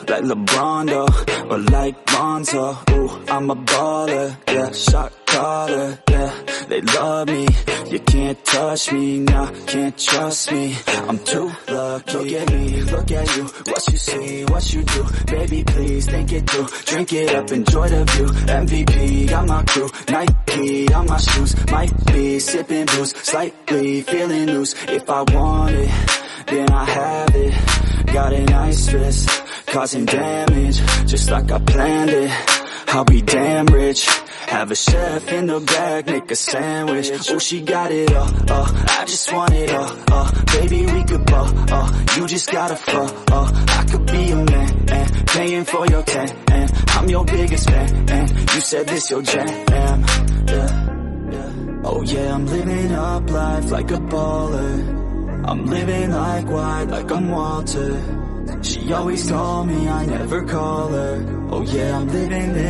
like LeBron, though, or like Lonzo. Ooh, I'm a baller, yeah, shot caller, yeah. They love me, you can't touch me, nah, can't trust me. I'm too lucky. Look at me, look at you, what you see, what you do. Baby, please think it through, drink it up, enjoy the view. MVP, got my crew, Nike on my shoes. Might be sipping booze, slightly feeling loose. If I want it, then I have it. Got an ice wrist, causing damage, just like I planned it. I'll be damn rich. Have a chef in the back, make a sandwich. Oh, she got it all, I just want it all, baby, we could ball, you just gotta fall, I could be your man, and paying for your tan, and I'm your biggest fan, and you said this your jam, yeah. Oh yeah, I'm living up life like a baller. I'm living like white, like I'm Walter. She always call me, I never call her. Oh yeah, I'm living it.